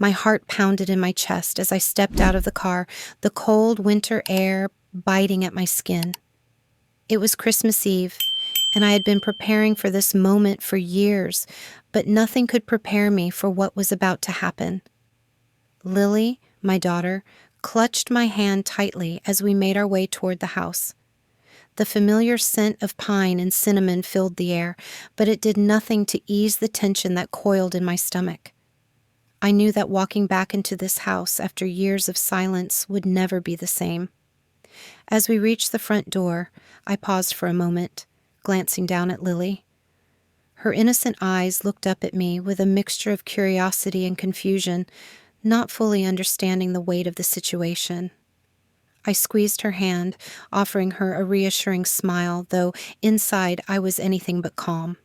My heart pounded in my chest as I stepped out of the car, the cold winter air biting at my skin. It was Christmas Eve, and I had been preparing for this moment for years, but nothing could prepare me for what was about to happen. Lily, my daughter, clutched my hand tightly as we made our way toward the house. The familiar scent of pine and cinnamon filled the air, but it did nothing to ease the tension that coiled in my stomach. I knew that walking back into this house after years of silence would never be the same. As we reached the front door, I paused for a moment, glancing down at Lily. Her innocent eyes looked up at me with a mixture of curiosity and confusion, not fully understanding the weight of the situation. I squeezed her hand, offering her a reassuring smile, though inside I was anything but calm.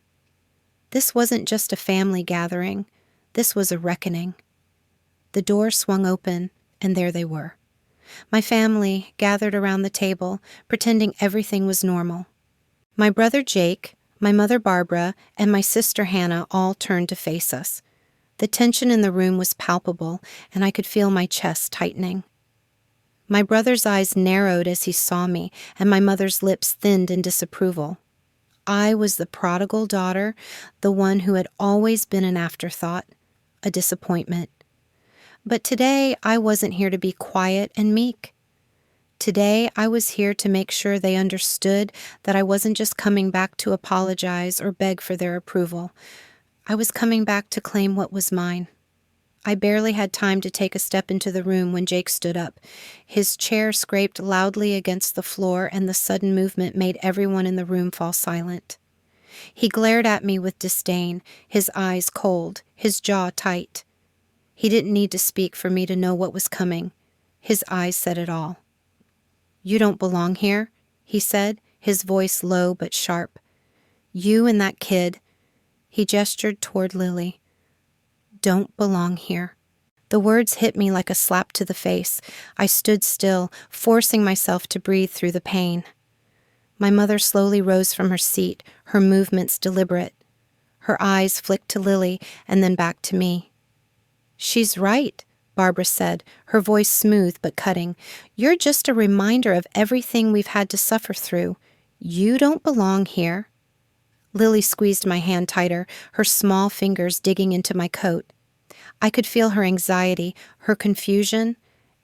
This wasn't just a family gathering. This was a reckoning. The door swung open, and there they were. My family gathered around the table, pretending everything was normal. My brother Jake, my mother Barbara, and my sister Hannah all turned to face us. The tension in the room was palpable, and I could feel my chest tightening. My brother's eyes narrowed as he saw me, and my mother's lips thinned in disapproval. I was the prodigal daughter, the one who had always been an afterthought, a disappointment. But today I wasn't here to be quiet and meek. Today I was here to make sure they understood that I wasn't just coming back to apologize or beg for their approval. I was coming back to claim what was mine. I barely had time to take a step into the room when Jake stood up. His chair scraped loudly against the floor, and the sudden movement made everyone in the room fall silent. He glared at me with disdain, his eyes cold, his jaw tight. He didn't need to speak for me to know what was coming. His eyes said it all. "You don't belong here," he said, his voice low but sharp. "You and that kid," he gestured toward Lily, "don't belong here." The words hit me like a slap to the face. I stood still, forcing myself to breathe through the pain. My mother slowly rose from her seat, her movements deliberate. Her eyes flicked to Lily and then back to me. "She's right," Barbara said, her voice smooth but cutting. "You're just a reminder of everything we've had to suffer through. You don't belong here." Lily squeezed my hand tighter, her small fingers digging into my coat. I could feel her anxiety, her confusion,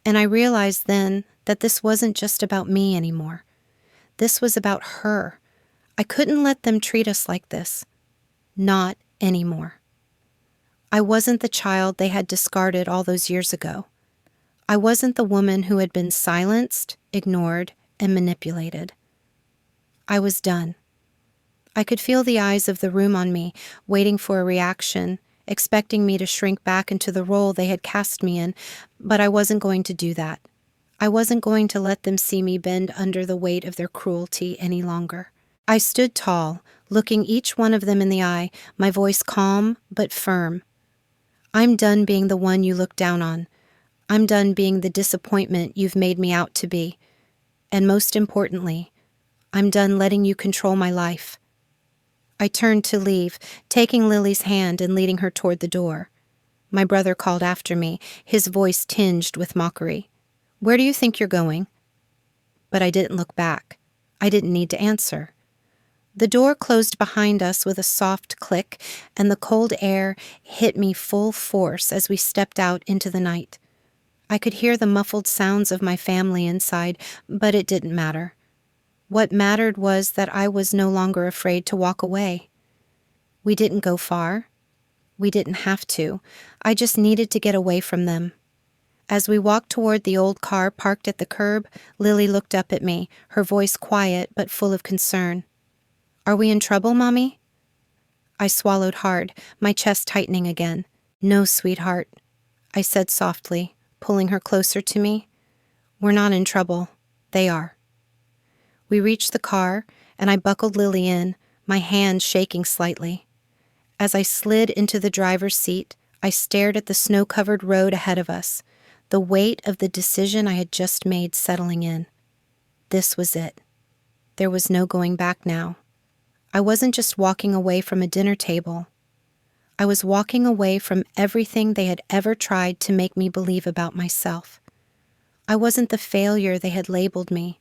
and I realized then that this wasn't just about me anymore. This was about her. I couldn't let them treat us like this. Not anymore. I wasn't the child they had discarded all those years ago. I wasn't the woman who had been silenced, ignored, and manipulated. I was done. I could feel the eyes of the room on me, waiting for a reaction, expecting me to shrink back into the role they had cast me in, but I wasn't going to do that. I wasn't going to let them see me bend under the weight of their cruelty any longer. I stood tall, looking each one of them in the eye, my voice calm but firm. "I'm done being the one you look down on. I'm done being the disappointment you've made me out to be. And most importantly, I'm done letting you control my life." I turned to leave, taking Lily's hand and leading her toward the door. My brother called after me, his voice tinged with mockery. "Where do you think you're going?" But I didn't look back. I didn't need to answer. The door closed behind us with a soft click, and the cold air hit me full force as we stepped out into the night. I could hear the muffled sounds of my family inside, but it didn't matter. What mattered was that I was no longer afraid to walk away. We didn't go far. We didn't have to. I just needed to get away from them. As we walked toward the old car parked at the curb, Lily looked up at me, her voice quiet but full of concern. "Are we in trouble, Mommy?" I swallowed hard, my chest tightening again. "No, sweetheart," I said softly, pulling her closer to me. "We're not in trouble. They are." We reached the car, and I buckled Lily in, my hand shaking slightly. As I slid into the driver's seat, I stared at the snow-covered road ahead of us, the weight of the decision I had just made settling in. This was it. There was no going back now. I wasn't just walking away from a dinner table. I was walking away from everything they had ever tried to make me believe about myself. I wasn't the failure they had labeled me.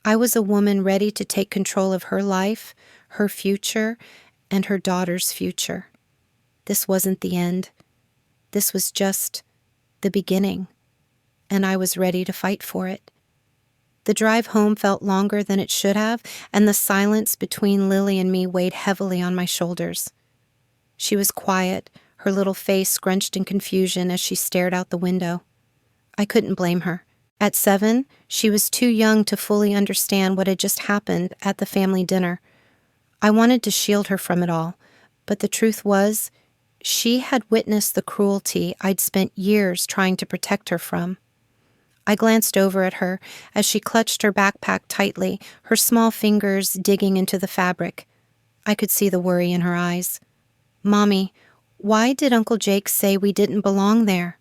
I was a woman ready to take control of her life, her future, and her daughter's future. This wasn't the end. This was just the beginning, and I was ready to fight for it. The drive home felt longer than it should have, and the silence between Lily and me weighed heavily on my shoulders. She was quiet, her little face scrunched in confusion as she stared out the window. I couldn't blame her. At 7, she was too young to fully understand what had just happened at the family dinner. I wanted to shield her from it all, but the truth was, she had witnessed the cruelty I'd spent years trying to protect her from. I glanced over at her as she clutched her backpack tightly, her small fingers digging into the fabric. I could see the worry in her eyes. "Mommy, why did Uncle Jake say we didn't belong there?"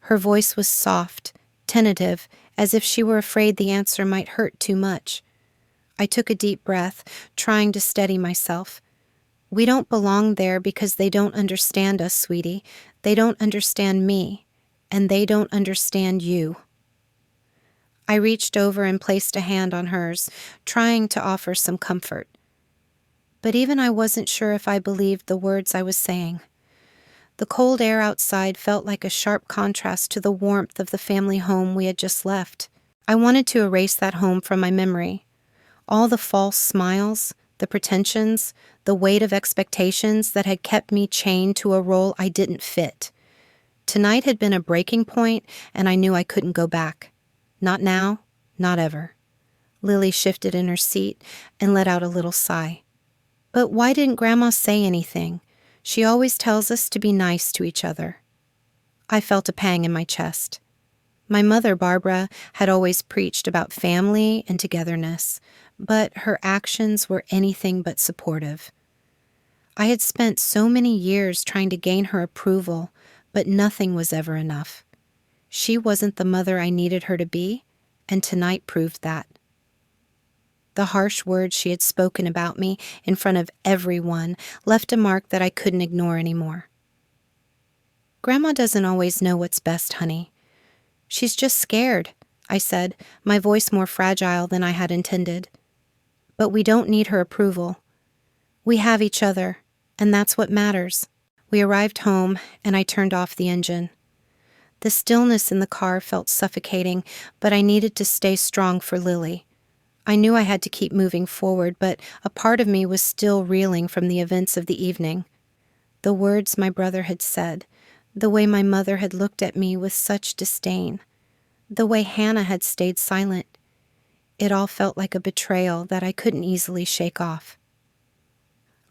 Her voice was soft, tentative, as if she were afraid the answer might hurt too much. I took a deep breath, trying to steady myself. "We don't belong there because they don't understand us, sweetie. They don't understand me, and they don't understand you." I reached over and placed a hand on hers, trying to offer some comfort. But even I wasn't sure if I believed the words I was saying. The cold air outside felt like a sharp contrast to the warmth of the family home we had just left. I wanted to erase that home from my memory. All the false smiles, the pretensions, the weight of expectations that had kept me chained to a role I didn't fit. Tonight had been a breaking point, and I knew I couldn't go back. Not now, not ever. Lily shifted in her seat and let out a little sigh. "But why didn't Grandma say anything? She always tells us to be nice to each other." I felt a pang in my chest. My mother, Barbara, had always preached about family and togetherness, but her actions were anything but supportive. I had spent so many years trying to gain her approval, but nothing was ever enough. She wasn't the mother I needed her to be, and tonight proved that. The harsh words she had spoken about me in front of everyone left a mark that I couldn't ignore anymore. "Grandma doesn't always know what's best, honey. She's just scared," I said, my voice more fragile than I had intended. "But we don't need her approval. We have each other, and that's what matters." We arrived home, and I turned off the engine. The stillness in the car felt suffocating, but I needed to stay strong for Lily. I knew I had to keep moving forward, but a part of me was still reeling from the events of the evening. The words my brother had said, the way my mother had looked at me with such disdain, the way Hannah had stayed silent. It all felt like a betrayal that I couldn't easily shake off.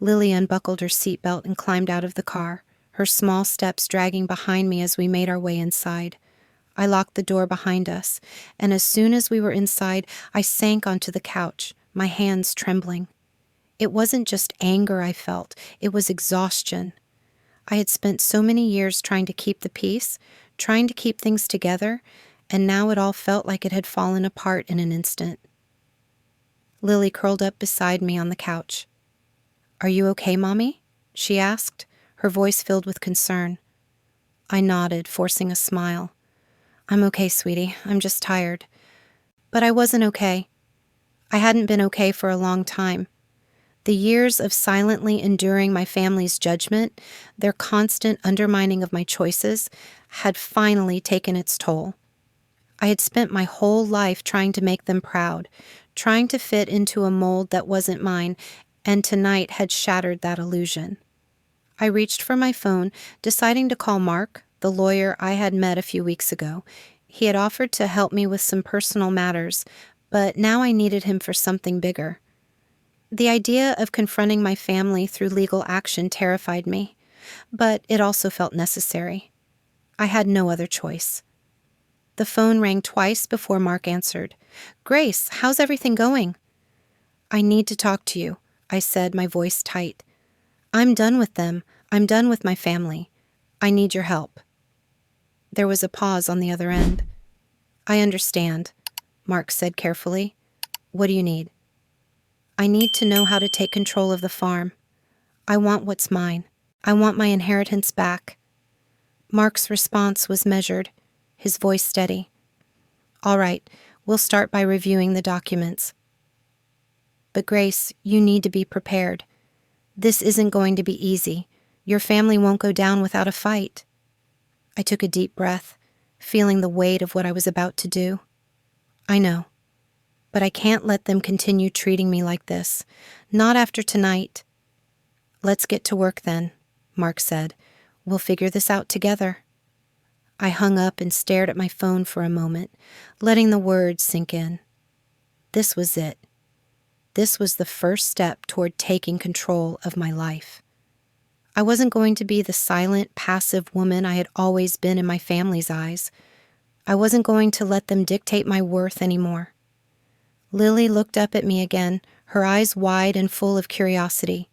Lily unbuckled her seatbelt and climbed out of the car, her small steps dragging behind me as we made our way inside. I locked the door behind us, and as soon as we were inside, I sank onto the couch, my hands trembling. It wasn't just anger I felt, it was exhaustion. I had spent so many years trying to keep the peace, trying to keep things together, and now it all felt like it had fallen apart in an instant. Lily curled up beside me on the couch. "Are you okay, Mommy?" she asked, her voice filled with concern. I nodded, forcing a smile. "I'm okay, sweetie. I'm just tired." But I wasn't okay. I hadn't been okay for a long time. The years of silently enduring my family's judgment, their constant undermining of my choices, had finally taken its toll. I had spent my whole life trying to make them proud, trying to fit into a mold that wasn't mine, and tonight had shattered that illusion. I reached for my phone, deciding to call Mark, the lawyer I had met a few weeks ago. He had offered to help me with some personal matters, but now I needed him for something bigger. The idea of confronting my family through legal action terrified me, but it also felt necessary. I had no other choice. The phone rang twice before Mark answered. "Grace, how's everything going?" "I need to talk to you," I said, my voice tight. "I'm done with them. I'm done with my family. I need your help." There was a pause on the other end. "I understand," Mark said carefully. "What do you need?" "I need to know how to take control of the farm. I want what's mine." I want my inheritance back. Mark's response was measured, his voice steady. All right, we'll start by reviewing the documents. But Grace, you need to be prepared. This isn't going to be easy. Your family won't go down without a fight. I took a deep breath, feeling the weight of what I was about to do. I know, but I can't let them continue treating me like this. Not after tonight. Let's get to work then, Mark said. We'll figure this out together. I hung up and stared at my phone for a moment, letting the words sink in. This was it. This was the first step toward taking control of my life. I wasn't going to be the silent, passive woman I had always been in my family's eyes. I wasn't going to let them dictate my worth anymore. Lily looked up at me again, her eyes wide and full of curiosity.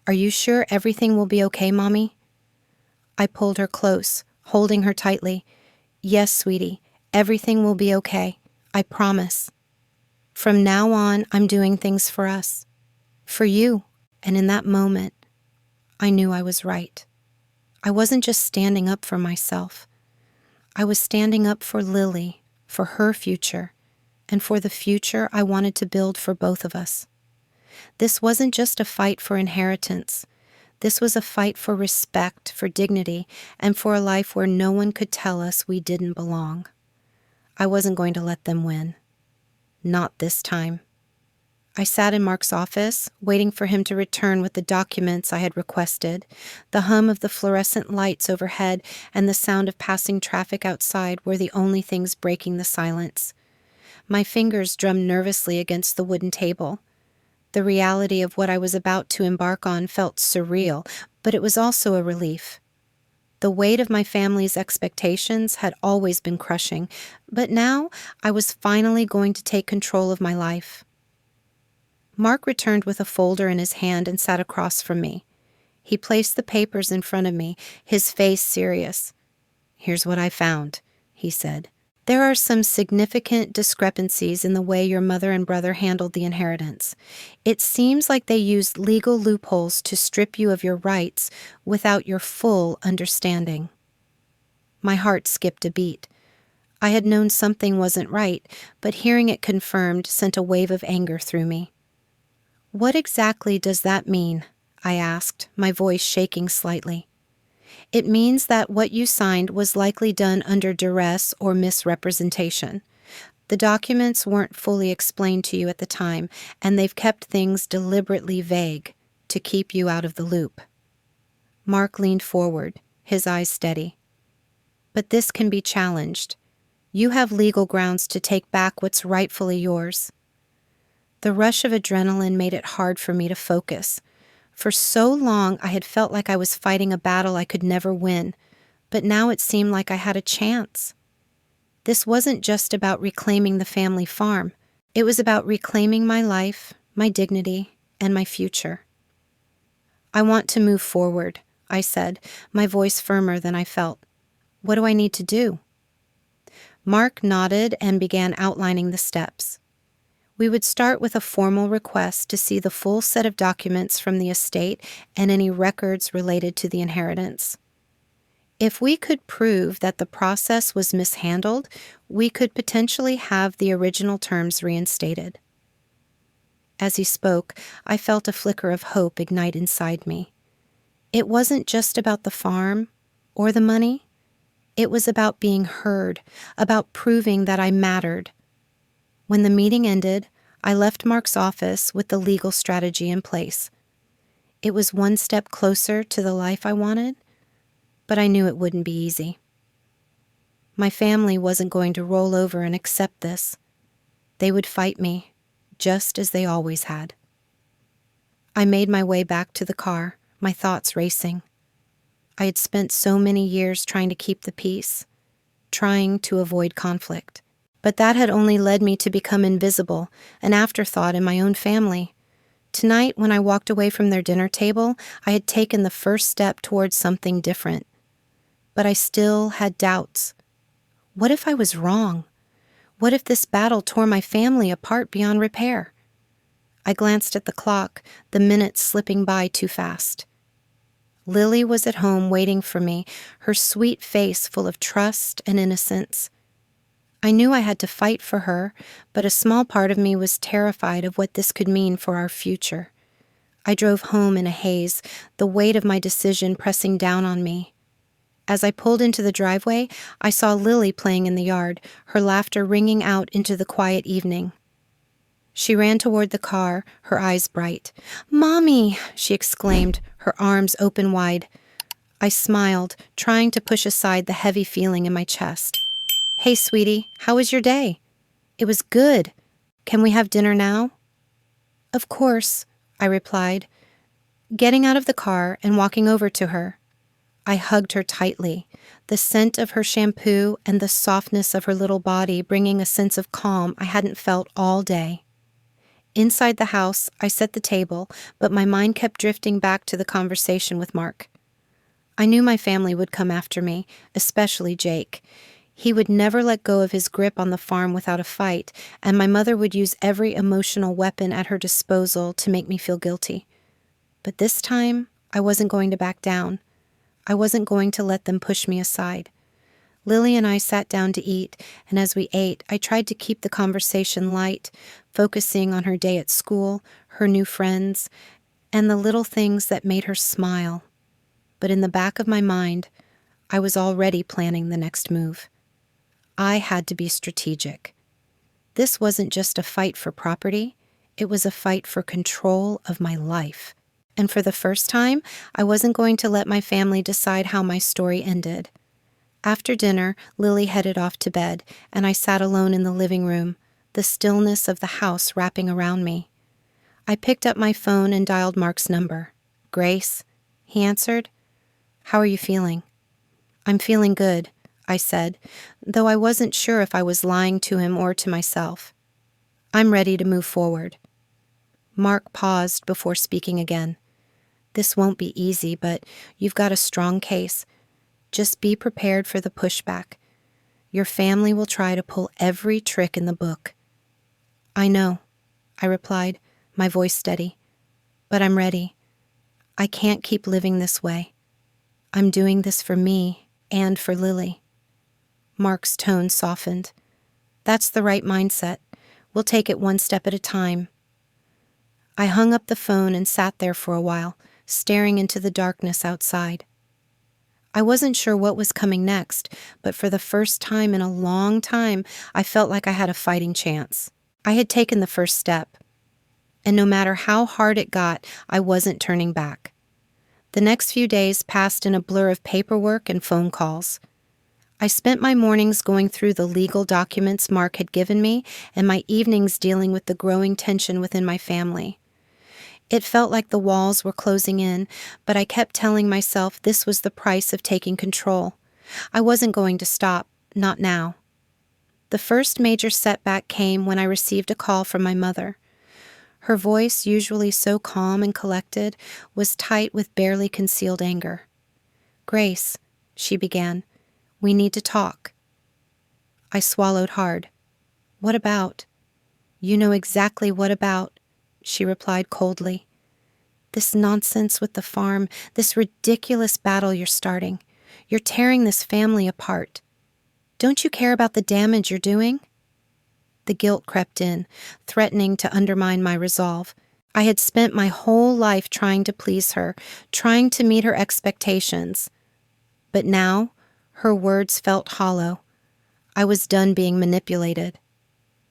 Are you sure everything will be okay, Mommy? I pulled her close, holding her tightly. Yes, sweetie, everything will be okay. I promise. From now on, I'm doing things for us. For you. And in that moment, I knew I was right. I wasn't just standing up for myself. I was standing up for Lily, for her future, and for the future I wanted to build for both of us. This wasn't just a fight for inheritance. This was a fight for respect, for dignity, and for a life where no one could tell us we didn't belong. I wasn't going to let them win. Not this time. I sat in Mark's office, waiting for him to return with the documents I had requested. The hum of the fluorescent lights overhead and the sound of passing traffic outside were the only things breaking the silence. My fingers drummed nervously against the wooden table. The reality of what I was about to embark on felt surreal, but it was also a relief. The weight of my family's expectations had always been crushing, but now I was finally going to take control of my life. Mark returned with a folder in his hand and sat across from me. He placed the papers in front of me, his face serious. Here's what I found, he said. There are some significant discrepancies in the way your mother and brother handled the inheritance. It seems like they used legal loopholes to strip you of your rights without your full understanding. My heart skipped a beat. I had known something wasn't right, but hearing it confirmed sent a wave of anger through me. What exactly does that mean? I asked, my voice shaking slightly. It means that what you signed was likely done under duress or misrepresentation. The documents weren't fully explained to you at the time, and they've kept things deliberately vague to keep you out of the loop. Mark leaned forward, his eyes steady. But this can be challenged. You have legal grounds to take back what's rightfully yours. The rush of adrenaline made it hard for me to focus. For so long, I had felt like I was fighting a battle I could never win, but now it seemed like I had a chance. This wasn't just about reclaiming the family farm. It was about reclaiming my life, my dignity, and my future. I want to move forward, I said, my voice firmer than I felt. What do I need to do? Mark nodded and began outlining the steps. We would start with a formal request to see the full set of documents from the estate and any records related to the inheritance. If we could prove that the process was mishandled, we could potentially have the original terms reinstated. As he spoke, I felt a flicker of hope ignite inside me. It wasn't just about the farm or the money. It was about being heard, about proving that I mattered. When the meeting ended, I left Mark's office with the legal strategy in place. It was one step closer to the life I wanted, but I knew it wouldn't be easy. My family wasn't going to roll over and accept this. They would fight me, just as they always had. I made my way back to the car, my thoughts racing. I had spent so many years trying to keep the peace, trying to avoid conflict. But that had only led me to become invisible, an afterthought in my own family. Tonight, when I walked away from their dinner table, I had taken the first step towards something different. But I still had doubts. What if I was wrong? What if this battle tore my family apart beyond repair? I glanced at the clock, the minutes slipping by too fast. Lily was at home waiting for me, her sweet face full of trust and innocence. I knew I had to fight for her, but a small part of me was terrified of what this could mean for our future. I drove home in a haze, the weight of my decision pressing down on me. As I pulled into the driveway, I saw Lily playing in the yard, her laughter ringing out into the quiet evening. She ran toward the car, her eyes bright. "Mommy!" she exclaimed, her arms open wide. I smiled, trying to push aside the heavy feeling in my chest. "Hey, sweetie, how was your day?" "It was good. Can we have dinner now?" "Of course," I replied, getting out of the car and walking over to her. I hugged her tightly, the scent of her shampoo and the softness of her little body bringing a sense of calm I hadn't felt all day. Inside the house, I set the table, but my mind kept drifting back to the conversation with Mark. I knew my family would come after me, especially Jake. He would never let go of his grip on the farm without a fight, and my mother would use every emotional weapon at her disposal to make me feel guilty. But this time, I wasn't going to back down. I wasn't going to let them push me aside. Lily and I sat down to eat, and as we ate, I tried to keep the conversation light, focusing on her day at school, her new friends, and the little things that made her smile. But in the back of my mind, I was already planning the next move. I had to be strategic. This wasn't just a fight for property, it was a fight for control of my life. And for the first time, I wasn't going to let my family decide how my story ended. After dinner, Lily headed off to bed, and I sat alone in the living room, the stillness of the house wrapping around me. I picked up my phone and dialed Mark's number. "Grace?" he answered. "How are you feeling?" "I'm feeling good," I said, though I wasn't sure if I was lying to him or to myself. "I'm ready to move forward." Mark paused before speaking again. "This won't be easy, but you've got a strong case. Just be prepared for the pushback. Your family will try to pull every trick in the book." "I know," I replied, my voice steady. "But I'm ready. I can't keep living this way. I'm doing this for me and for Lily." Mark's tone softened. "That's the right mindset. We'll take it one step at a time." I hung up the phone and sat there for a while, staring into the darkness outside. I wasn't sure what was coming next, but for the first time in a long time, I felt like I had a fighting chance. I had taken the first step, and no matter how hard it got, I wasn't turning back. The next few days passed in a blur of paperwork and phone calls. I spent my mornings going through the legal documents Mark had given me, and my evenings dealing with the growing tension within my family. It felt like the walls were closing in, but I kept telling myself this was the price of taking control. I wasn't going to stop, not now. The first major setback came when I received a call from my mother. Her voice, usually so calm and collected, was tight with barely concealed anger. "Grace," she began, "we need to talk." I swallowed hard. "What about?" "You know exactly what about," she replied coldly. "This nonsense with the farm, this ridiculous battle you're starting. You're tearing this family apart. Don't you care about the damage you're doing?" The guilt crept in, threatening to undermine my resolve. I had spent my whole life trying to please her, trying to meet her expectations. But now, her words felt hollow. I was done being manipulated.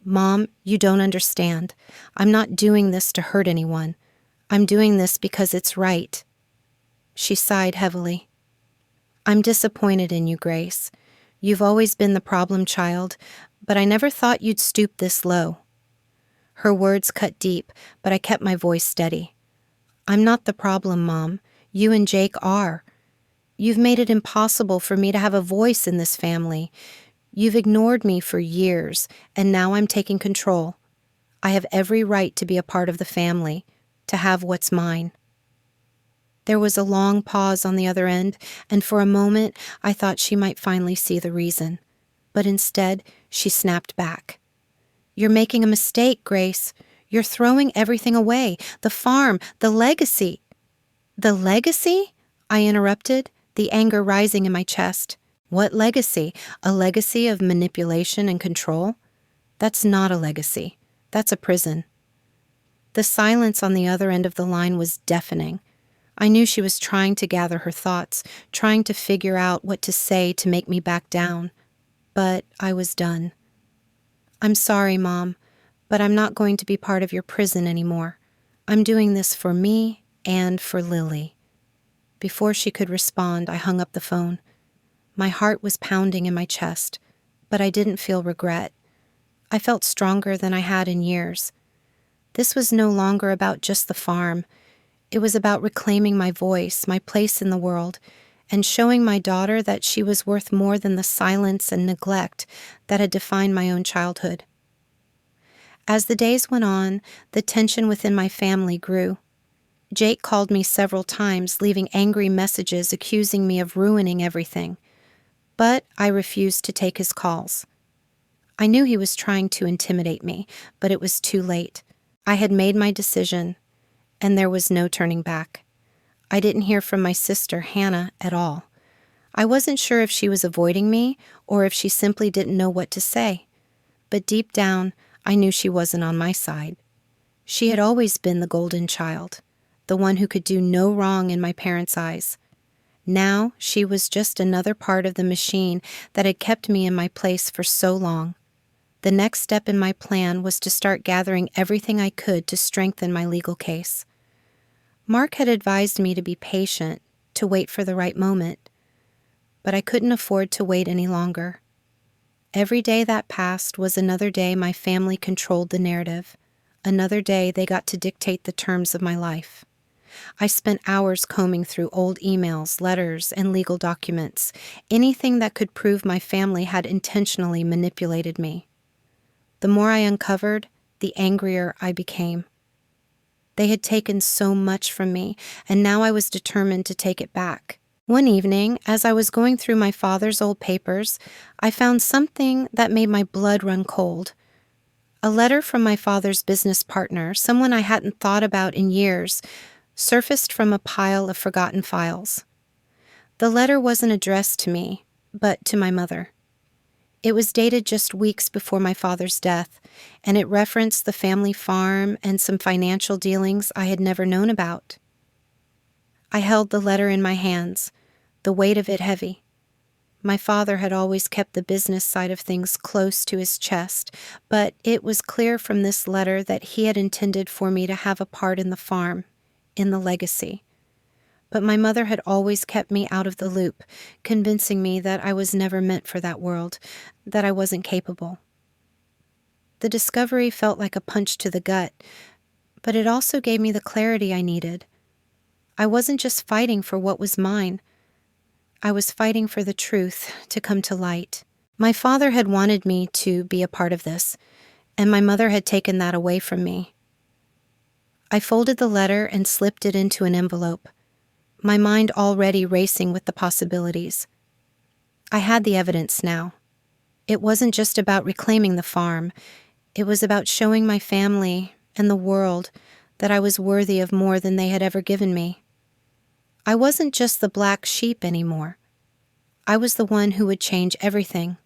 "Mom, you don't understand. I'm not doing this to hurt anyone. I'm doing this because it's right." She sighed heavily. "I'm disappointed in you, Grace. You've always been the problem child, but I never thought you'd stoop this low." Her words cut deep, but I kept my voice steady. "I'm not the problem, Mom. You and Jake are. You've made it impossible for me to have a voice in this family. You've ignored me for years, and now I'm taking control. I have every right to be a part of the family, to have what's mine." There was a long pause on the other end, and for a moment I thought she might finally see the reason. But instead, she snapped back. "You're making a mistake, Grace. You're throwing everything away. The farm, the legacy." "The legacy?" I interrupted, the anger rising in my chest. What legacy? A legacy of manipulation and control? That's not a legacy. That's a prison. The silence on the other end of the line was deafening. I knew she was trying to gather her thoughts, trying to figure out what to say to make me back down. But I was done. I'm sorry, Mom, but I'm not going to be part of your prison anymore. I'm doing this for me and for Lily. Before she could respond, I hung up the phone. My heart was pounding in my chest, but I didn't feel regret. I felt stronger than I had in years. This was no longer about just the farm. It was about reclaiming my voice, my place in the world, and showing my daughter that she was worth more than the silence and neglect that had defined my own childhood. As the days went on, the tension within my family grew. Jake called me several times, leaving angry messages accusing me of ruining everything. But I refused to take his calls. I knew he was trying to intimidate me, but it was too late. I had made my decision, and there was no turning back. I didn't hear from my sister, Hannah, at all. I wasn't sure if she was avoiding me or if she simply didn't know what to say. But deep down, I knew she wasn't on my side. She had always been the golden child, the one who could do no wrong in my parents' eyes. Now she was just another part of the machine that had kept me in my place for so long. The next step in my plan was to start gathering everything I could to strengthen my legal case. Mark had advised me to be patient, to wait for the right moment. But I couldn't afford to wait any longer. Every day that passed was another day my family controlled the narrative. Another day they got to dictate the terms of my life. I spent hours combing through old emails, letters, and legal documents, anything that could prove my family had intentionally manipulated me. The more I uncovered, the angrier I became. They had taken so much from me, and now I was determined to take it back. One evening, as I was going through my father's old papers, I found something that made my blood run cold. A letter from my father's business partner, someone I hadn't thought about in years, surfaced from a pile of forgotten files. The letter wasn't addressed to me, but to my mother. It was dated just weeks before my father's death, and it referenced the family farm and some financial dealings I had never known about. I held the letter in my hands, the weight of it heavy. My father had always kept the business side of things close to his chest, but it was clear from this letter that he had intended for me to have a part in the farm, in the legacy. But my mother had always kept me out of the loop, convincing me that I was never meant for that world, that I wasn't capable. The discovery felt like a punch to the gut, but it also gave me the clarity I needed. I wasn't just fighting for what was mine. I was fighting for the truth to come to light. My father had wanted me to be a part of this, and my mother had taken that away from me. I folded the letter and slipped it into an envelope, my mind already racing with the possibilities. I had the evidence now. It wasn't just about reclaiming the farm. It was about showing my family and the world that I was worthy of more than they had ever given me. I wasn't just the black sheep anymore. I was the one who would change everything.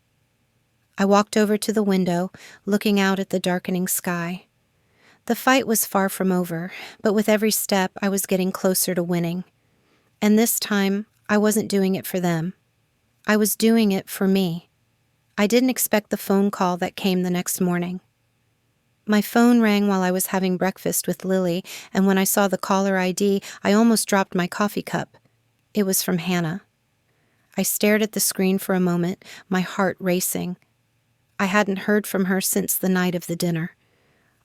I walked over to the window, looking out at the darkening sky. The fight was far from over, but with every step I was getting closer to winning. And this time, I wasn't doing it for them. I was doing it for me. I didn't expect the phone call that came the next morning. My phone rang while I was having breakfast with Lily, and when I saw the caller ID, I almost dropped my coffee cup. It was from Hannah. I stared at the screen for a moment, my heart racing. I hadn't heard from her since the night of the dinner.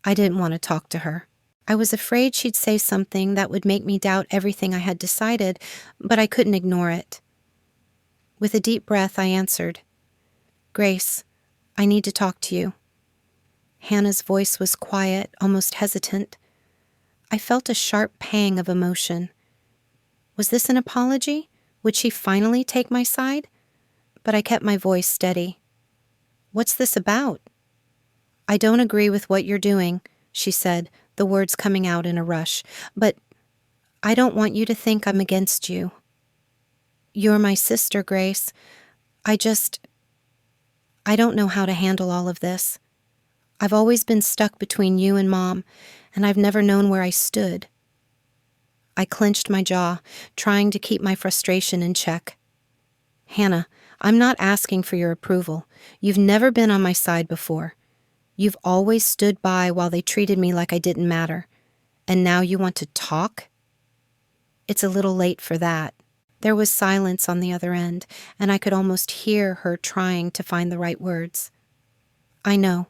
I didn't want to talk to her. I was afraid she'd say something that would make me doubt everything I had decided, but I couldn't ignore it. With a deep breath, I answered, "Grace, I need to talk to you." Hannah's voice was quiet, almost hesitant. I felt a sharp pang of emotion. Was this an apology? Would she finally take my side? But I kept my voice steady. "What's this about?" "I don't agree with what you're doing," she said, the words coming out in a rush. "But I don't want you to think I'm against you. You're my sister, Grace. I just, I don't know how to handle all of this. I've always been stuck between you and Mom, and I've never known where I stood. I clenched my jaw, trying to keep my frustration in check. Hannah, I'm not asking for your approval. You've never been on my side before. You've always stood by while they treated me like I didn't matter. And now you want to talk? It's a little late for that. There was silence on the other end, and I could almost hear her trying to find the right words. I know,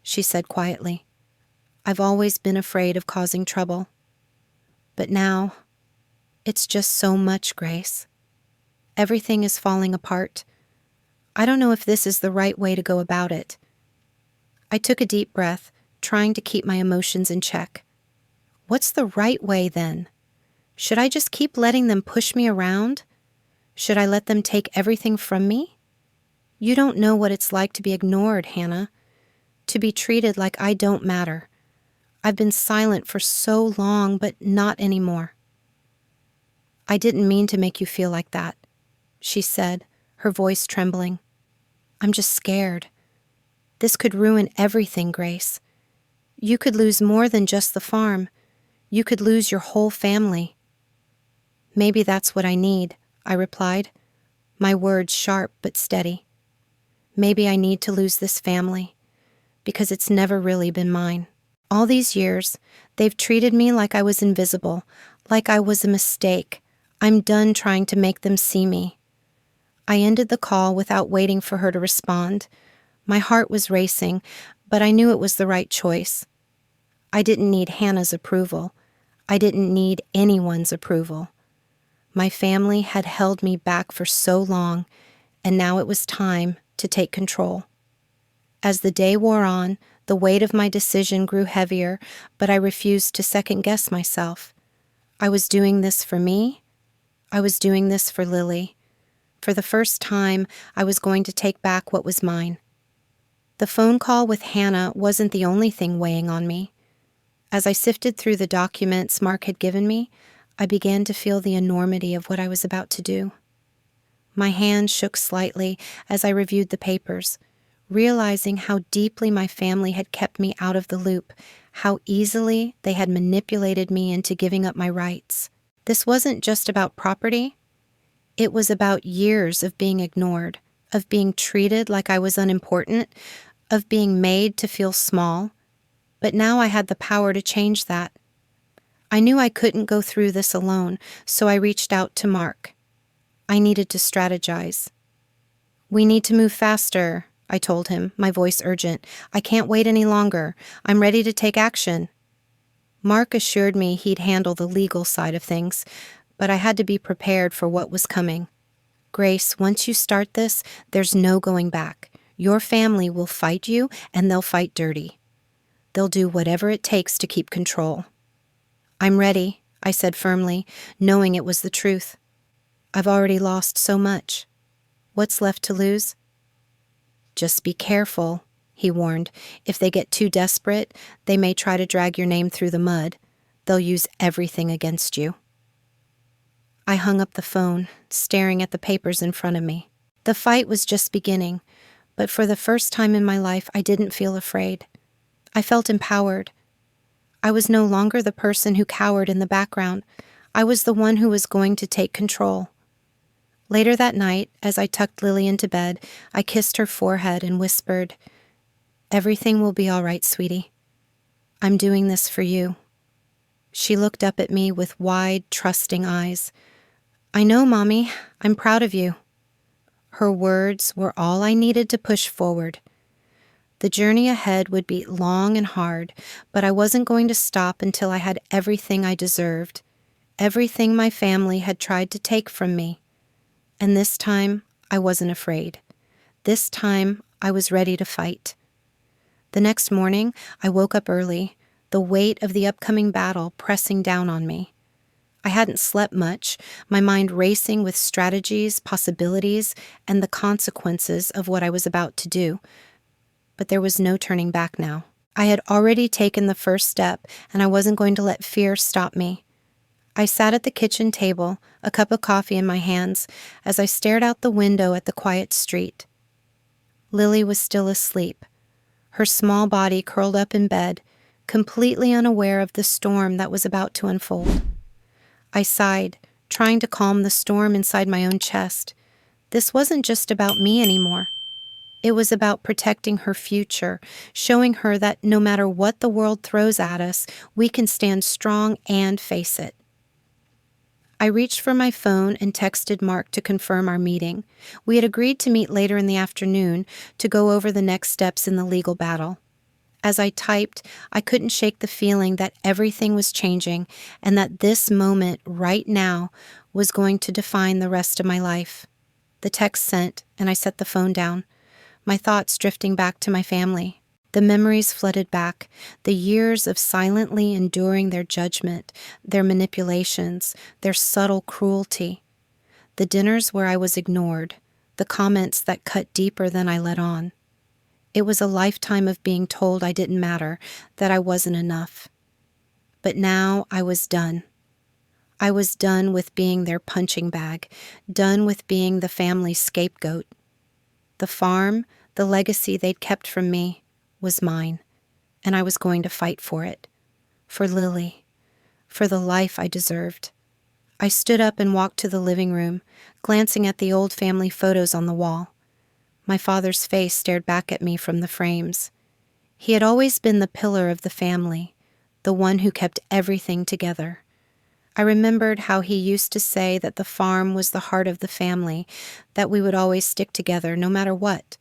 she said quietly. I've always been afraid of causing trouble. But now, it's just so much, Grace. Everything is falling apart. I don't know if this is the right way to go about it. I took a deep breath, trying to keep my emotions in check. What's the right way, then? Should I just keep letting them push me around? Should I let them take everything from me? You don't know what it's like to be ignored, Hannah. To be treated like I don't matter. I've been silent for so long, but not anymore. I didn't mean to make you feel like that, she said, her voice trembling. I'm just scared. This could ruin everything, Grace. You could lose more than just the farm. You could lose your whole family. Maybe that's what I need, I replied, my words sharp but steady. Maybe I need to lose this family, because it's never really been mine. All these years, they've treated me like I was invisible, like I was a mistake. I'm done trying to make them see me. I ended the call without waiting for her to respond. My heart was racing, but I knew it was the right choice. I didn't need Hannah's approval. I didn't need anyone's approval. My family had held me back for so long, and now it was time to take control. As the day wore on, the weight of my decision grew heavier, but I refused to second-guess myself. I was doing this for me. I was doing this for Lily. For the first time, I was going to take back what was mine. The phone call with Hannah wasn't the only thing weighing on me. As I sifted through the documents Mark had given me, I began to feel the enormity of what I was about to do. My hand shook slightly as I reviewed the papers, realizing how deeply my family had kept me out of the loop, how easily they had manipulated me into giving up my rights. This wasn't just about property. It was about years of being ignored, of being treated like I was unimportant, of being made to feel small. But now I had the power to change that. I knew I couldn't go through this alone, so I reached out to Mark. I needed to strategize. We need to move faster, I told him, my voice urgent. I can't wait any longer. I'm ready to take action. Mark assured me he'd handle the legal side of things, but I had to be prepared for what was coming. Grace, once you start this, there's no going back. Your family will fight you, and they'll fight dirty. They'll do whatever it takes to keep control. I'm ready, I said firmly, knowing it was the truth. I've already lost so much. What's left to lose? Just be careful, he warned. If they get too desperate, they may try to drag your name through the mud. They'll use everything against you. I hung up the phone, staring at the papers in front of me. The fight was just beginning, but for the first time in my life, I didn't feel afraid. I felt empowered. I was no longer the person who cowered in the background. I was the one who was going to take control. Later that night, as I tucked Lily into bed, I kissed her forehead and whispered, "Everything will be all right, sweetie. I'm doing this for you." She looked up at me with wide, trusting eyes. "I know, Mommy. I'm proud of you." Her words were all I needed to push forward. The journey ahead would be long and hard, but I wasn't going to stop until I had everything I deserved, everything my family had tried to take from me. And this time, I wasn't afraid. This time, I was ready to fight. The next morning, I woke up early, the weight of the upcoming battle pressing down on me. I hadn't slept much, my mind racing with strategies, possibilities, and the consequences of what I was about to do. But there was no turning back now. I had already taken the first step, and I wasn't going to let fear stop me. I sat at the kitchen table, a cup of coffee in my hands, as I stared out the window at the quiet street. Lily was still asleep, her small body curled up in bed, completely unaware of the storm that was about to unfold. I sighed, trying to calm the storm inside my own chest. This wasn't just about me anymore. It was about protecting her future, showing her that no matter what the world throws at us, we can stand strong and face it. I reached for my phone and texted Mark to confirm our meeting. We had agreed to meet later in the afternoon to go over the next steps in the legal battle. As I typed, I couldn't shake the feeling that everything was changing and that this moment right now was going to define the rest of my life. The text sent, and I set the phone down, my thoughts drifting back to my family. The memories flooded back, the years of silently enduring their judgment, their manipulations, their subtle cruelty. The dinners where I was ignored, the comments that cut deeper than I let on. It was a lifetime of being told I didn't matter, that I wasn't enough. But now I was done. I was done with being their punching bag, done with being the family's scapegoat. The farm, the legacy they'd kept from me, was mine, and I was going to fight for it. For Lily. For the life I deserved. I stood up and walked to the living room, glancing at the old family photos on the wall. My father's face stared back at me from the frames. He had always been the pillar of the family, the one who kept everything together. I remembered how he used to say that the farm was the heart of the family, that we would always stick together no matter what.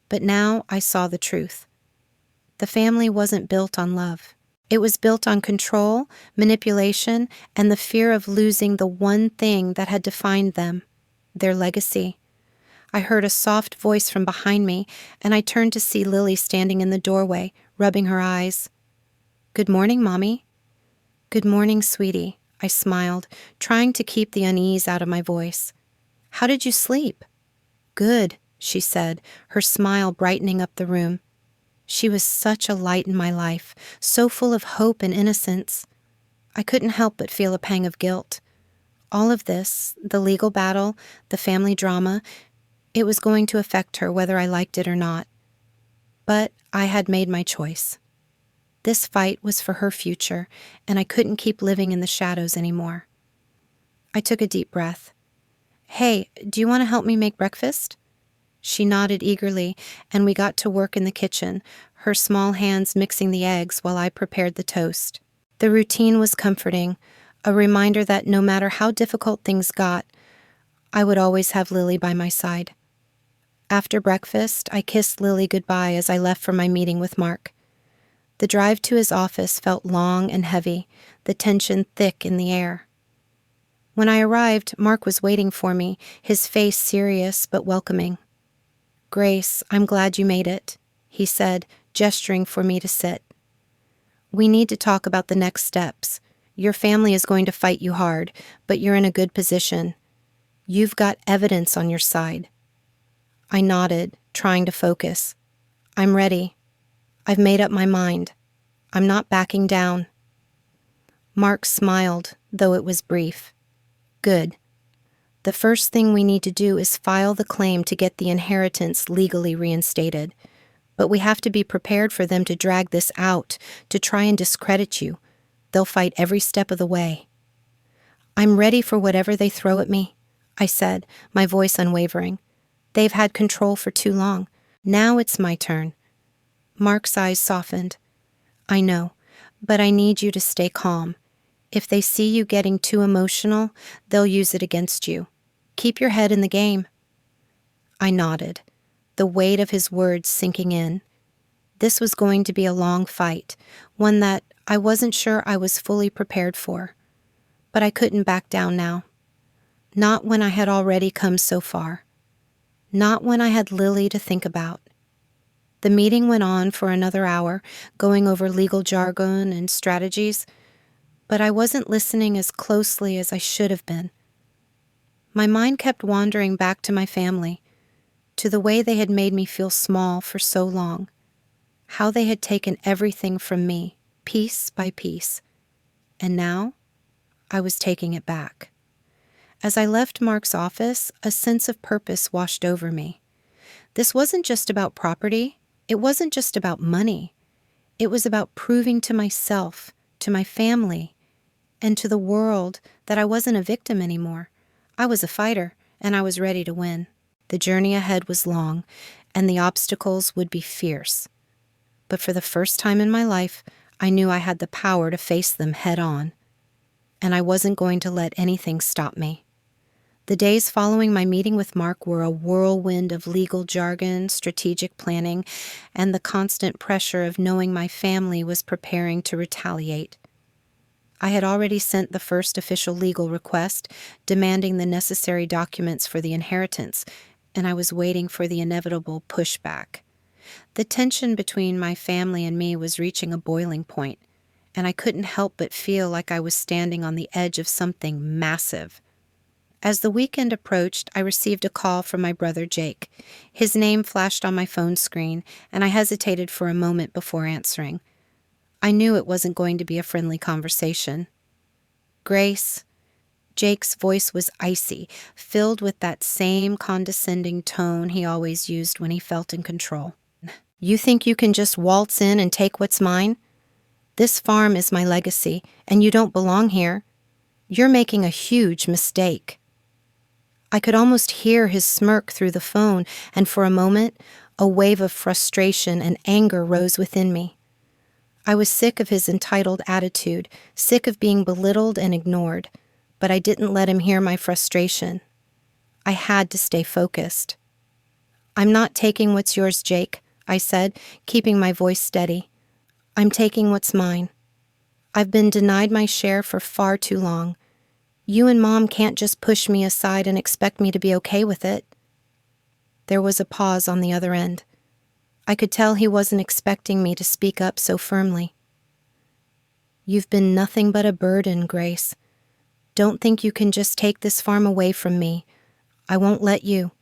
But now I saw the truth. The family wasn't built on love. It was built on control, manipulation, and the fear of losing the one thing that had defined them, their legacy. I heard a soft voice from behind me, and I turned to see Lily standing in the doorway, rubbing her eyes. "Good morning, Mommy." "Good morning, sweetie," I smiled, trying to keep the unease out of my voice. "How did you sleep?" "Good," she said, her smile brightening up the room. She was such a light in my life, so full of hope and innocence. I couldn't help but feel a pang of guilt. All of this, the legal battle, the family drama, it was going to affect her whether I liked it or not. But I had made my choice. This fight was for her future, and I couldn't keep living in the shadows anymore. I took a deep breath. "Hey, do you want to help me make breakfast?" She nodded eagerly, and we got to work in the kitchen, her small hands mixing the eggs while I prepared the toast. The routine was comforting, a reminder that no matter how difficult things got, I would always have Lily by my side. After breakfast, I kissed Lily goodbye as I left for my meeting with Mark. The drive to his office felt long and heavy, the tension thick in the air. When I arrived, Mark was waiting for me, his face serious but welcoming. "Grace, I'm glad you made it," he said, gesturing for me to sit. "We need to talk about the next steps. Your family is going to fight you hard, but you're in a good position. You've got evidence on your side." I nodded, trying to focus. "I'm ready. I've made up my mind. I'm not backing down." Mark smiled, though it was brief. "Good. The first thing we need to do is file the claim to get the inheritance legally reinstated. But we have to be prepared for them to drag this out, to try and discredit you. They'll fight every step of the way." "I'm ready for whatever they throw at me," I said, my voice unwavering. "They've had control for too long. Now it's my turn." Mark's eyes softened. "I know, but I need you to stay calm. If they see you getting too emotional, they'll use it against you. Keep your head in the game." I nodded, the weight of his words sinking in. This was going to be a long fight, one that I wasn't sure I was fully prepared for. But I couldn't back down now. Not when I had already come so far. Not when I had Lily to think about. The meeting went on for another hour, going over legal jargon and strategies, but I wasn't listening as closely as I should have been. My mind kept wandering back to my family, to the way they had made me feel small for so long, how they had taken everything from me, piece by piece. And now, I was taking it back. As I left Mark's office, a sense of purpose washed over me. This wasn't just about property. It wasn't just about money. It was about proving to myself, to my family, and to the world that I wasn't a victim anymore. I was a fighter, and I was ready to win. The journey ahead was long, and the obstacles would be fierce. But for the first time in my life, I knew I had the power to face them head on, and I wasn't going to let anything stop me. The days following my meeting with Mark were a whirlwind of legal jargon, strategic planning, and the constant pressure of knowing my family was preparing to retaliate. I had already sent the first official legal request, demanding the necessary documents for the inheritance, and I was waiting for the inevitable pushback. The tension between my family and me was reaching a boiling point, and I couldn't help but feel like I was standing on the edge of something massive. As the weekend approached, I received a call from my brother Jake. His name flashed on my phone screen, and I hesitated for a moment before answering. I knew it wasn't going to be a friendly conversation. Grace. Jake's voice was icy, filled with that same condescending tone he always used when he felt in control. You think you can just waltz in and take what's mine? This farm is my legacy, and you don't belong here. You're making a huge mistake. I could almost hear his smirk through the phone, and for a moment, a wave of frustration and anger rose within me. I was sick of his entitled attitude, sick of being belittled and ignored, but I didn't let him hear my frustration. I had to stay focused. I'm not taking what's yours, Jake, I said, keeping my voice steady. I'm taking what's mine. I've been denied my share for far too long. You and Mom can't just push me aside and expect me to be okay with it. There was a pause on the other end. I could tell he wasn't expecting me to speak up so firmly. You've been nothing but a burden, Grace. Don't think you can just take this farm away from me. I won't let you.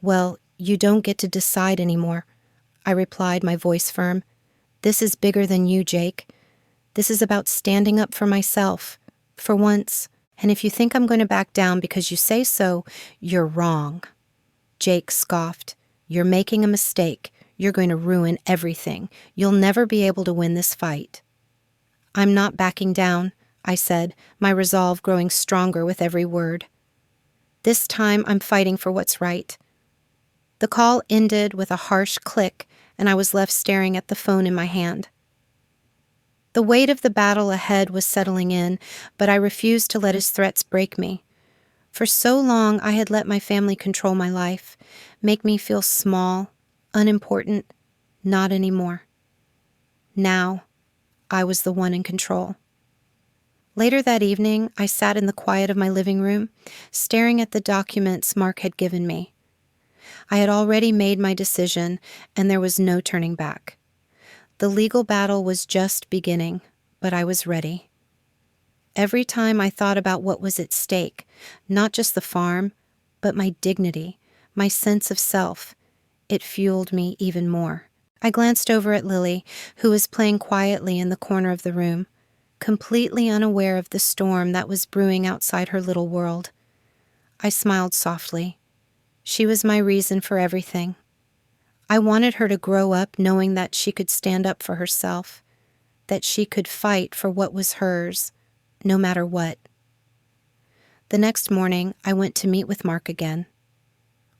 Well, you don't get to decide anymore, I replied, my voice firm. This is bigger than you, Jake. This is about standing up for myself, for once. And if you think I'm going to back down because you say so, you're wrong. Jake scoffed. You're making a mistake. You're going to ruin everything. You'll never be able to win this fight. I'm not backing down, I said, my resolve growing stronger with every word. This time I'm fighting for what's right. The call ended with a harsh click, and I was left staring at the phone in my hand. The weight of the battle ahead was settling in, but I refused to let his threats break me. For so long I had let my family control my life, make me feel small, unimportant, not anymore. Now, I was the one in control. Later that evening, I sat in the quiet of my living room, staring at the documents Mark had given me. I had already made my decision, and there was no turning back. The legal battle was just beginning, but I was ready. Every time I thought about what was at stake, not just the farm, but my dignity, my sense of self, it fueled me even more. I glanced over at Lily, who was playing quietly in the corner of the room, completely unaware of the storm that was brewing outside her little world. I smiled softly. She was my reason for everything. I wanted her to grow up knowing that she could stand up for herself, that she could fight for what was hers, no matter what. The next morning, I went to meet with Mark again.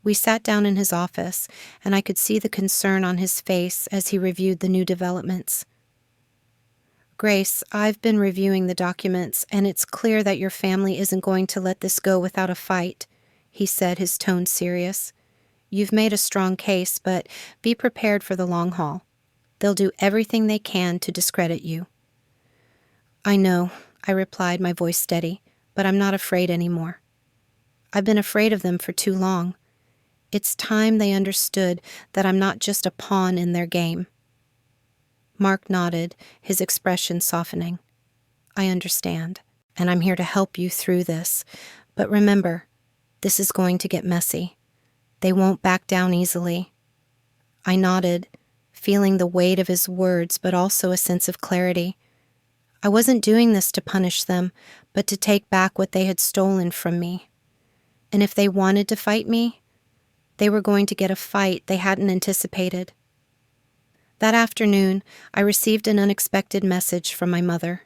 We sat down in his office, and I could see the concern on his face as he reviewed the new developments. Grace, I've been reviewing the documents, and it's clear that your family isn't going to let this go without a fight, he said, his tone serious. You've made a strong case, but be prepared for the long haul. They'll do everything they can to discredit you. I know, I replied, my voice steady, but I'm not afraid anymore. I've been afraid of them for too long. It's time they understood that I'm not just a pawn in their game. Mark nodded, his expression softening. I understand, and I'm here to help you through this. But remember, this is going to get messy. They won't back down easily. I nodded, feeling the weight of his words, but also a sense of clarity. I wasn't doing this to punish them, but to take back what they had stolen from me. And if they wanted to fight me, they were going to get a fight they hadn't anticipated. That afternoon, I received an unexpected message from my mother.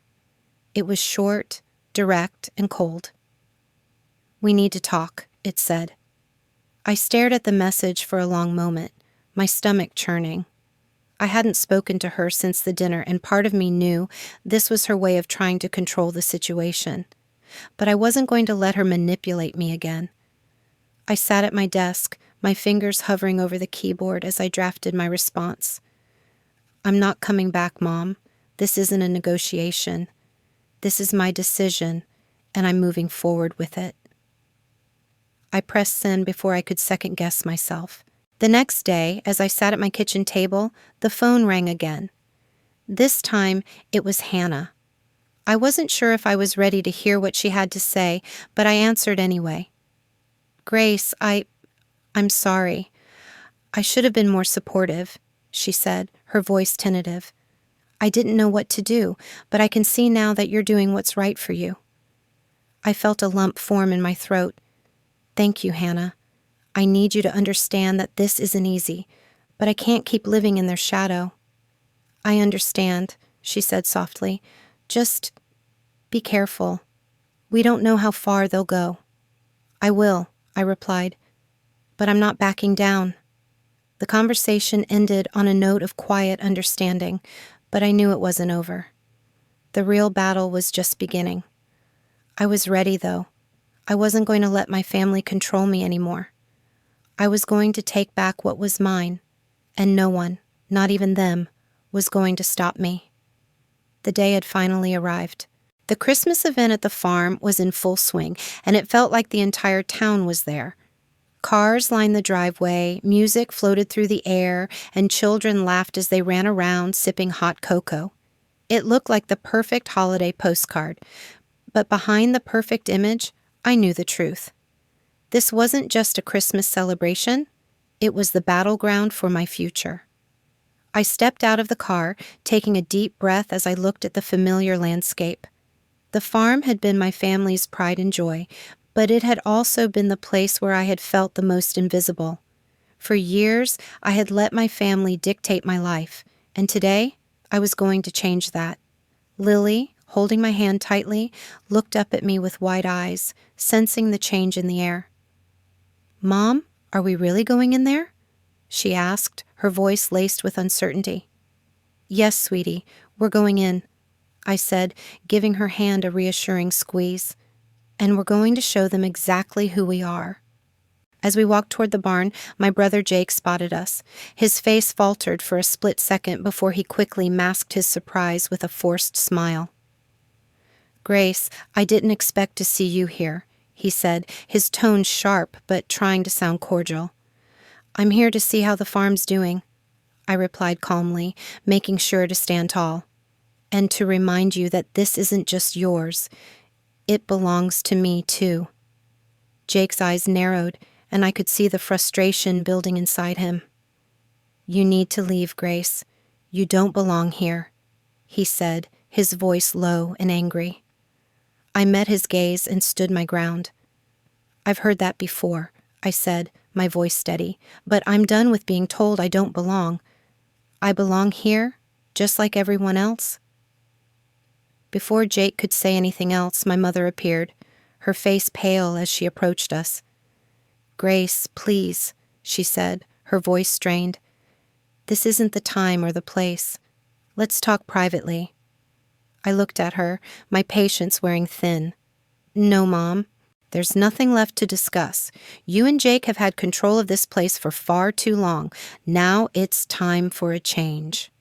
It was short, direct, and cold. "We need to talk," it said. I stared at the message for a long moment, my stomach churning. I hadn't spoken to her since the dinner, and part of me knew this was her way of trying to control the situation. But I wasn't going to let her manipulate me again. I sat at my desk, my fingers hovering over the keyboard as I drafted my response. "I'm not coming back, Mom. This isn't a negotiation. This is my decision, and I'm moving forward with it." I pressed send before I could second-guess myself. The next day, as I sat at my kitchen table, the phone rang again. This time, it was Hannah. I wasn't sure if I was ready to hear what she had to say, but I answered anyway. "Grace, I'm sorry. I should have been more supportive," she said, her voice tentative. "I didn't know what to do, but I can see now that you're doing what's right for you." I felt a lump form in my throat. "Thank you, Hannah. I need you to understand that this isn't easy, but I can't keep living in their shadow." "I understand," she said softly. "Just be careful. We don't know how far they'll go." "I will," I replied, "but I'm not backing down." The conversation ended on a note of quiet understanding, but I knew it wasn't over. The real battle was just beginning. I was ready, though. I wasn't going to let my family control me anymore. I was going to take back what was mine, and no one, not even them, was going to stop me. The day had finally arrived. The Christmas event at the farm was in full swing, and it felt like the entire town was there. Cars lined the driveway, music floated through the air, and children laughed as they ran around sipping hot cocoa. It looked like the perfect holiday postcard, but behind the perfect image, I knew the truth. This wasn't just a Christmas celebration, it was the battleground for my future. I stepped out of the car, taking a deep breath as I looked at the familiar landscape. The farm had been my family's pride and joy, but it had also been the place where I had felt the most invisible. For years, I had let my family dictate my life, and today, I was going to change that. Lily, holding my hand tightly, looked up at me with wide eyes, sensing the change in the air. "Mom, are we really going in there?" she asked, her voice laced with uncertainty. "Yes, sweetie, we're going in," I said, giving her hand a reassuring squeeze. "And we're going to show them exactly who we are." As we walked toward the barn, my brother Jake spotted us. His face faltered for a split second before he quickly masked his surprise with a forced smile. "Grace, I didn't expect to see you here," he said, his tone sharp but trying to sound cordial. "I'm here to see how the farm's doing," I replied calmly, making sure to stand tall. "And to remind you that this isn't just yours. It belongs to me, too." Jake's eyes narrowed, and I could see the frustration building inside him. "You need to leave, Grace. You don't belong here," he said, his voice low and angry. I met his gaze and stood my ground. "I've heard that before," I said, my voice steady, "but I'm done with being told I don't belong. I belong here, just like everyone else." Before Jake could say anything else, my mother appeared, her face pale as she approached us. "Grace, please," she said, her voice strained. "This isn't the time or the place. Let's talk privately." I looked at her, my patience wearing thin. "No, Mom. There's nothing left to discuss. You and Jake have had control of this place for far too long. Now it's time for a change."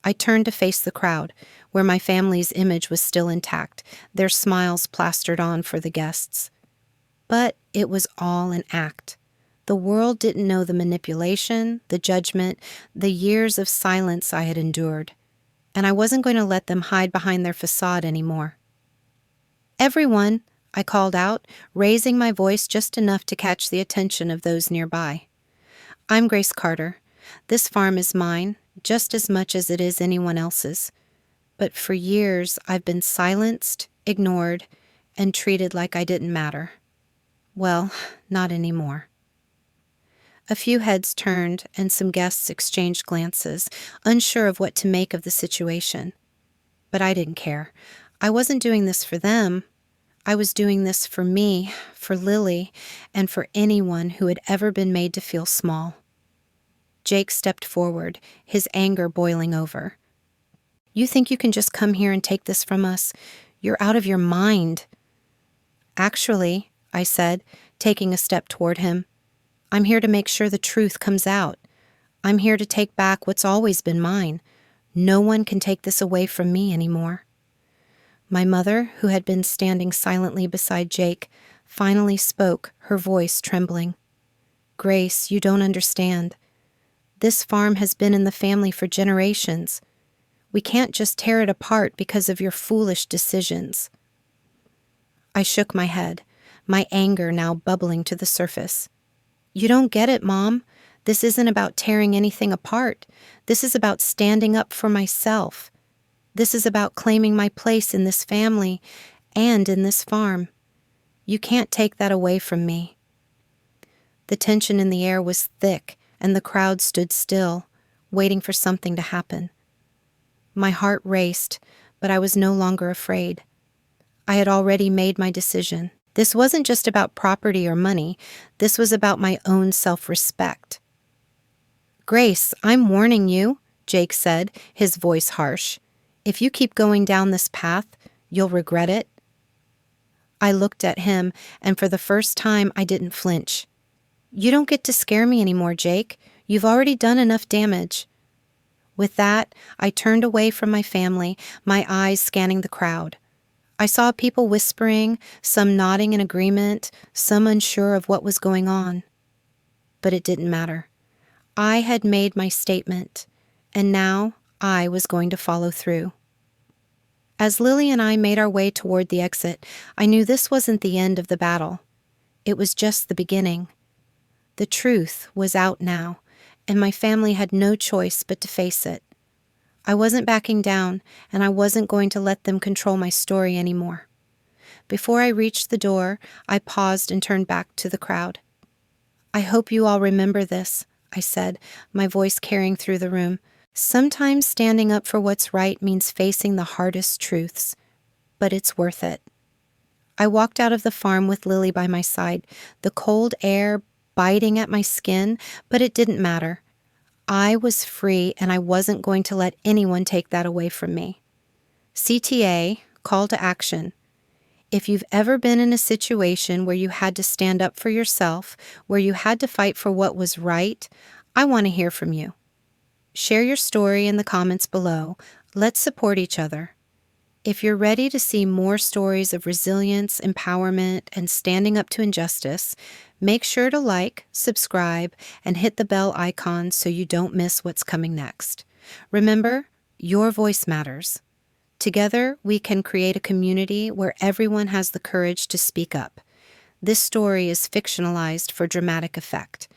I turned to face the crowd, where my family's image was still intact, their smiles plastered on for the guests. But it was all an act. The world didn't know the manipulation, the judgment, the years of silence I had endured. And I wasn't going to let them hide behind their facade anymore. "Everyone," I called out, raising my voice just enough to catch the attention of those nearby. "I'm Grace Carter. This farm is mine, just as much as it is anyone else's. But for years, I've been silenced, ignored, and treated like I didn't matter. Well, not anymore. A few heads turned and some guests exchanged glances, unsure of what to make of the situation. But I didn't care. I wasn't doing this for them. I was doing this for me, for Lily, and for anyone who had ever been made to feel small. Jake stepped forward, his anger boiling over. "You think you can just come here and take this from us? You're out of your mind." "Actually," I said, taking a step toward him, "I'm here to make sure the truth comes out. I'm here to take back what's always been mine. No one can take this away from me anymore." My mother, who had been standing silently beside Jake, finally spoke, her voice trembling. "Grace, you don't understand. This farm has been in the family for generations. We can't just tear it apart because of your foolish decisions." I shook my head, my anger now bubbling to the surface. "You don't get it, Mom. This isn't about tearing anything apart. This is about standing up for myself. This is about claiming my place in this family and in this farm. You can't take that away from me." The tension in the air was thick, and the crowd stood still, waiting for something to happen. My heart raced, but I was no longer afraid. I had already made my decision. This wasn't just about property or money. This was about my own self-respect. "Grace, I'm warning you," Jake said, his voice harsh. "If you keep going down this path, you'll regret it." I looked at him, and for the first time, I didn't flinch. "You don't get to scare me anymore, Jake. You've already done enough damage." With that, I turned away from my family, my eyes scanning the crowd. I saw people whispering, some nodding in agreement, some unsure of what was going on. But it didn't matter. I had made my statement, and now I was going to follow through. As Lily and I made our way toward the exit, I knew this wasn't the end of the battle. It was just the beginning. The truth was out now, and my family had no choice but to face it. I wasn't backing down, and I wasn't going to let them control my story anymore. Before I reached the door, I paused and turned back to the crowd. "I hope you all remember this," I said, my voice carrying through the room. "Sometimes standing up for what's right means facing the hardest truths, but it's worth it." I walked out of the farm with Lily by my side, the cold air biting at my skin, but it didn't matter. I was free, and I wasn't going to let anyone take that away from me. CTA, call to action. If you've ever been in a situation where you had to stand up for yourself, where you had to fight for what was right, I want to hear from you. Share your story in the comments below. Let's support each other. If you're ready to see more stories of resilience, empowerment, and standing up to injustice, make sure to like, subscribe, and hit the bell icon so you don't miss what's coming next. Remember, your voice matters. Together, we can create a community where everyone has the courage to speak up. This story is fictionalized for dramatic effect.